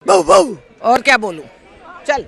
बहु बहु और क्या बोलूं, चल।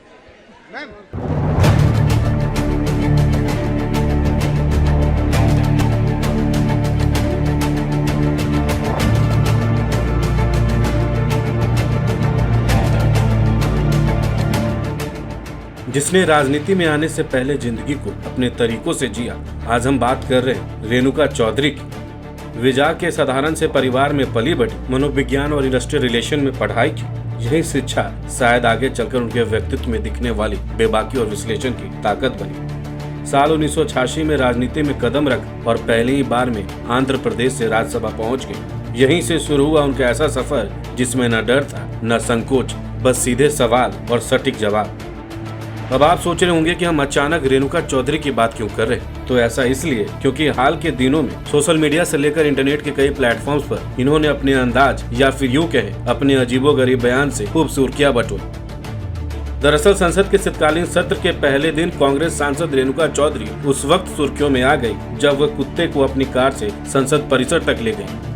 जिसने राजनीति में आने से पहले जिंदगी को अपने तरीकों से जिया, आज हम बात कर रहे हैं रेणुका चौधरी की। विजा के साधारण से परिवार में पली बढ़ी, मनोविज्ञान और इंडस्ट्रियल रिलेशन में पढ़ाई की। यही शिक्षा शायद आगे चलकर उनके व्यक्तित्व में दिखने वाली बेबाकी और विश्लेषण की ताकत बनी। साल 1986 में राजनीति में कदम रख और पहली ही बार में आंध्र प्रदेश से राज्यसभा पहुंच गए। यहीं से शुरू हुआ उनका ऐसा सफर जिसमें न डर था न संकोच, बस सीधे सवाल और सटीक जवाब। अब आप सोच रहे होंगे कि हम अचानक रेणुका चौधरी की बात क्यों कर रहे हैं, तो ऐसा इसलिए क्योंकि हाल के दिनों में सोशल मीडिया से लेकर इंटरनेट के कई प्लेटफॉर्म्स पर इन्होंने अपने अंदाज या फिर यूं कहे अपने अजीबोगरीब बयान से खूब सुर्खियां बटोरी। दरअसल संसद के शीतकालीन सत्र के पहले दिन कांग्रेस सांसद रेणुका चौधरी उस वक्त सुर्खियों में आ गई जब वह कुत्ते को अपनी कार से संसद परिसर तक ले गयी।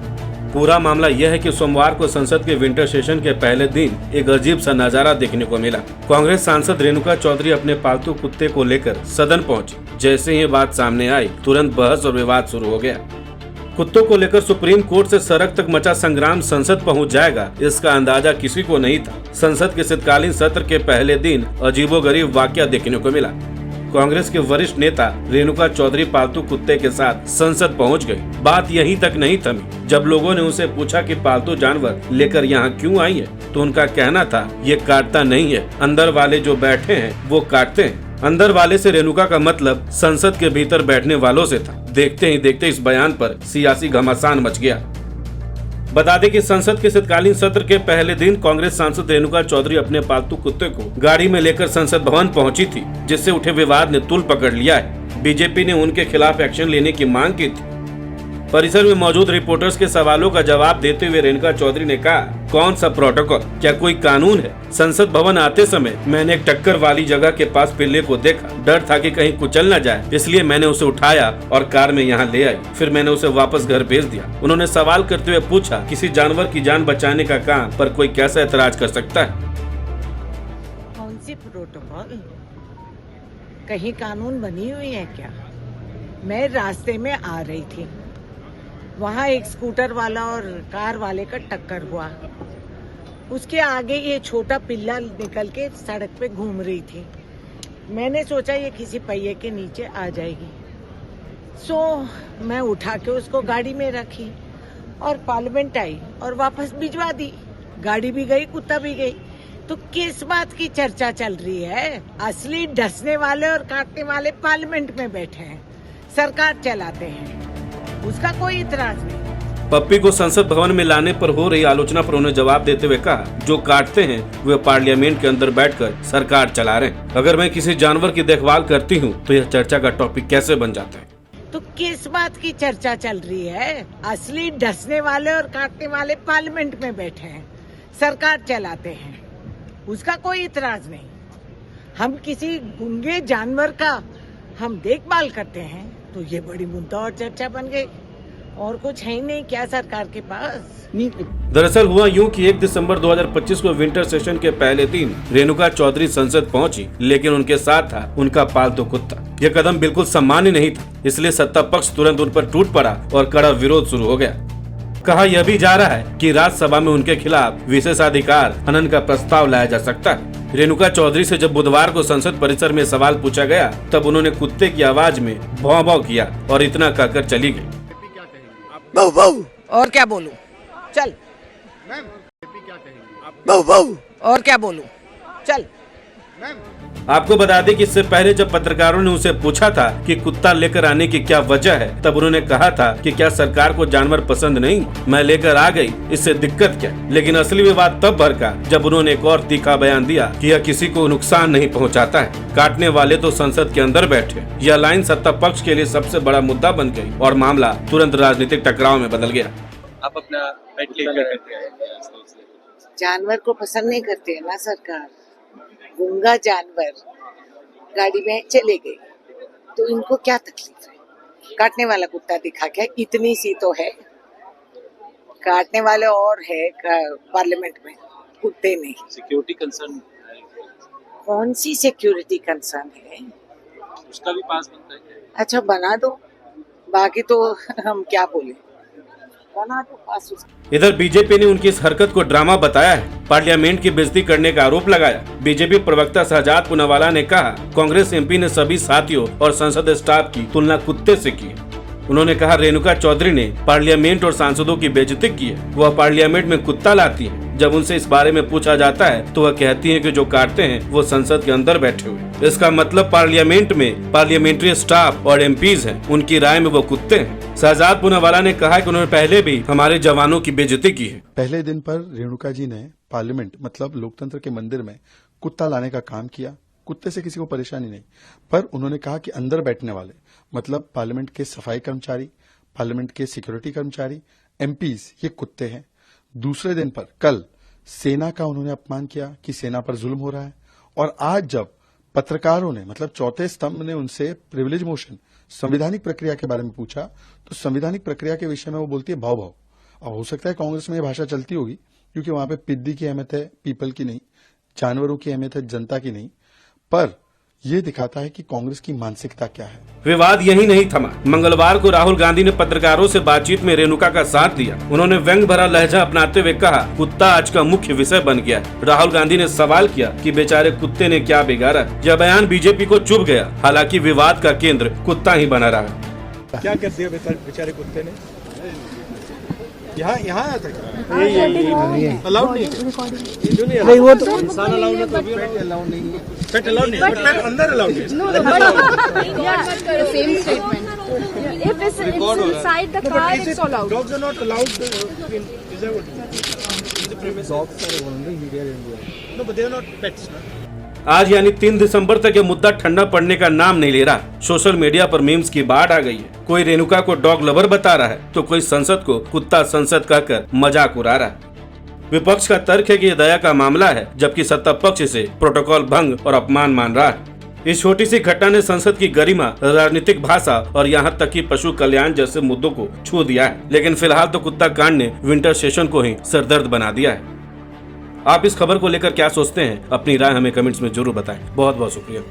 पूरा मामला यह है कि सोमवार को संसद के विंटर सेशन के पहले दिन एक अजीब सा नजारा देखने को मिला। कांग्रेस सांसद रेणुका चौधरी अपने पालतू कुत्ते को लेकर सदन पहुंची। जैसे ही बात सामने आई, तुरंत बहस और विवाद शुरू हो गया। कुत्तों को लेकर सुप्रीम कोर्ट से सड़क तक मचा संग्राम संसद पहुंच जाएगा, इसका अंदाजा किसी को नहीं था। संसद के शीतकालीन सत्र के पहले दिन अजीबोगरीब वाकया देखने को मिला। कांग्रेस के वरिष्ठ नेता रेणुका चौधरी पालतू कुत्ते के साथ संसद पहुंच गई। बात यहीं तक नहीं थमी। जब लोगों ने उनसे पूछा कि पालतू जानवर लेकर यहाँ क्यों आई है, तो उनका कहना था ये काटता नहीं है, अंदर वाले जो बैठे हैं वो काटते हैं। अंदर वाले से रेणुका का मतलब संसद के भीतर बैठने वालों से था। देखते ही देखते इस बयान पर सियासी घमासान मच गया। बता दें कि संसद के शीतकालीन सत्र के पहले दिन कांग्रेस सांसद रेणुका चौधरी अपने पालतू कुत्ते को गाड़ी में लेकर संसद भवन पहुंची थी, जिससे उठे विवाद ने तूल पकड़ लिया है। बीजेपी ने उनके खिलाफ एक्शन लेने की मांग की थी। परिसर में मौजूद रिपोर्टर्स के सवालों का जवाब देते हुए रेणुका चौधरी ने कहा, कौन सा प्रोटोकॉल, क्या कोई कानून है? संसद भवन आते समय मैंने एक टक्कर वाली जगह के पास पिल्ले को देखा। डर था कि कहीं कुचल न जाए, इसलिए मैंने उसे उठाया और कार में यहाँ ले आई। फिर मैंने उसे वापस घर भेज दिया। उन्होंने सवाल करते हुए पूछा, किसी जानवर की जान बचाने का काम पर कोई कैसे ऐतराज कर सकता है? कौन सी प्रोटोकॉल? कहीं कानून बनी हुई है क्या? मैं रास्ते में आ रही थी, वहाँ एक स्कूटर वाला और कार वाले का टक्कर हुआ। उसके आगे ये छोटा पिल्ला निकल के सड़क पे घूम रही थी। मैंने सोचा ये किसी पहिए के नीचे आ जाएगी, मैं उठा के उसको गाड़ी में रखी और पार्लियामेंट आई और वापस भिजवा दी। गाड़ी भी गई, कुत्ता भी गई। तो किस बात की चर्चा चल रही है? असली डसने वाले और काटने वाले पार्लियामेंट में बैठे हैं, सरकार चलाते हैं, उसका कोई इतराज नहीं। पप्पी को संसद भवन में लाने पर हो रही आलोचना पर उन्होंने जवाब देते हुए कहा, जो काटते हैं वे पार्लियामेंट के अंदर बैठकर सरकार चला रहे हैं। अगर मैं किसी जानवर की देखभाल करती हूँ तो यह चर्चा का टॉपिक कैसे बन जाता है? तो किस बात की चर्चा चल रही है? असली डसने वाले और काटने वाले पार्लियामेंट में बैठे हैं, सरकार चलाते हैं, उसका कोई इतराज नहीं। हम किसी गूंगे जानवर का हम देखभाल करते हैं तो ये बड़ी मुद्दा और चर्चा बन गई। और कुछ है ही नहीं क्या सरकार के पास? दरअसल हुआ यूं कि 1 दिसंबर 2025 को विंटर सेशन के पहले दिन रेणुका चौधरी संसद पहुंची, लेकिन उनके साथ था उनका पालतू कुत्ता। यह कदम बिल्कुल सामान्य नहीं था, इसलिए सत्ता पक्ष तुरंत उन पर टूट पड़ा और कड़ा विरोध शुरू हो गया। कहा यह भी जा रहा है कि राज्यसभा में उनके खिलाफ विशेषाधिकार हनन का प्रस्ताव लाया जा सकता है। रेणुका चौधरी से जब बुधवार को संसद परिसर में सवाल पूछा गया, तब उन्होंने कुत्ते की आवाज में भौं भौं किया और इतना कहकर चली गई। बहु बहु और क्या बोलूं, चल। बहु बहु और क्या बोलूं, चल। आपको बता दें कि इससे पहले जब पत्रकारों ने उनसे पूछा था कि कुत्ता लेकर आने की क्या वजह है, तब उन्होंने कहा था कि क्या सरकार को जानवर पसंद नहीं, मैं लेकर आ गई, इससे दिक्कत क्या? लेकिन असली विवाद तब भड़का जब उन्होंने एक और तीखा बयान दिया कि यह किसी को नुकसान नहीं पहुंचाता है, काटने वाले तो संसद के अंदर बैठे। यह लाइन सत्ता पक्ष के लिए सबसे बड़ा मुद्दा बन गई और मामला तुरंत राजनीतिक टकराव में बदल गया। आप अपना पेट लेकर करते हैं? जानवर को पसंद नहीं करते है ना सरकार। गूंगा जानवर गाड़ी में चले गए तो इनको क्या तकलीफ है? काटने वाला कुत्ता दिखा क्या? इतनी सी तो है, काटने वाले और है पार्लियामेंट में, कुत्ते ने। सिक्योरिटी कंसर्न कौन सी सिक्योरिटी कंसर्न है? उसका भी पास बनता है क्या? अच्छा बना दो, बाकी तो हम क्या बोले, बना दो पास उसका। इधर बीजेपी ने उनकी इस हरकत को ड्रामा बताया है, पार्लियामेंट की बेइज्जती करने का आरोप लगाया। बीजेपी प्रवक्ता शहजाद पूनावाला ने कहा, कांग्रेस एमपी ने सभी साथियों और संसद स्टाफ की तुलना कुत्ते से की। उन्होंने कहा, रेणुका चौधरी ने पार्लियामेंट और सांसदों की बेइज्जती की है। वह पार्लियामेंट में कुत्ता लाती है। जब उनसे इस बारे में पूछा जाता है तो वह कहती है कि जो काटते हैं वो संसद के अंदर बैठे हुए। इसका मतलब पार्लियामेंट में पार्लियामेंट्री स्टाफ और एमपीज हैं, उनकी राय में वो कुत्ते हैं। शहजाद पूनावाला ने कहा कि उन्होंने पहले भी हमारे जवानों की बेइज्जती की है। पहले दिन पर रेणुका जी ने पार्लियामेंट मतलब लोकतंत्र के मंदिर में कुत्ता लाने का काम किया। कुत्ते से किसी को परेशानी नहीं, पर उन्होंने कहा कि अंदर बैठने वाले मतलब पार्लियामेंट के सफाई कर्मचारी, पार्लियामेंट के सिक्योरिटी कर्मचारी, एमपीज ये कुत्ते हैं। दूसरे दिन पर कल सेना का उन्होंने अपमान किया कि सेना पर जुल्म हो रहा है, और आज जब पत्रकारों ने मतलब चौथे स्तंभ ने उनसे प्रिविलेज मोशन संवैधानिक प्रक्रिया के बारे में पूछा तो संवैधानिक प्रक्रिया के विषय में वो बोलती है भाव भाव। अब हो सकता है कांग्रेस में ये भाषा चलती होगी क्योंकि वहां पे पिद्दी की अहमियत है, पीपल की नहीं, जानवरों की अहमियत है, जनता की नहीं, पर ये दिखाता है कि कांग्रेस की मानसिकता क्या है। विवाद यही नहीं थमा। मंगलवार को राहुल गांधी ने पत्रकारों से बातचीत में रेणुका का साथ दिया। उन्होंने व्यंग भरा लहजा अपनाते हुए कहा, कुत्ता आज का मुख्य विषय बन गया। राहुल गांधी ने सवाल किया कि बेचारे कुत्ते ने क्या बिगाड़ा। यह बयान बीजेपी को चुभ गया। हालांकि विवाद का केंद्र कुत्ता ही बना रहा। क्या कर दिया बेचारे कुत्ते ने? यहाँ आया था क्या? अलाउड नहीं, वो तो इंसान अलाउड है, तो पेट अलाउड नहीं है। पेट अलाउड नहीं, पेट अंदर अलाउड नहीं। Same statement. If it's inside the car, it's allowed. Dogs are not allowed in the premise. Dogs are only here in India. No, but they are not pets. आज यानी 3 दिसंबर तक यह मुद्दा ठंडा पड़ने का नाम नहीं ले रहा। सोशल मीडिया पर मीम्स की बाढ़ आ गई है। कोई रेणुका को डॉग लवर बता रहा है तो कोई संसद को कुत्ता संसद कहकर मजाक उड़ा रहा है। विपक्ष का तर्क है कि यह दया का मामला है, जबकि सत्ता पक्ष इसे प्रोटोकॉल भंग और अपमान मान रहा है। इस छोटी सी घटना ने संसद की गरिमा, राजनीतिक भाषा और यहाँ तक कि पशु कल्याण जैसे मुद्दों को छू दिया है। लेकिन फिलहाल तो कुत्ता कांड ने विंटर सेशन को ही सरदर्द बना दिया है। आप इस खबर को लेकर क्या सोचते हैं? अपनी राय हमें कमेंट्स में जरूर बताएं। बहुत बहुत शुक्रिया।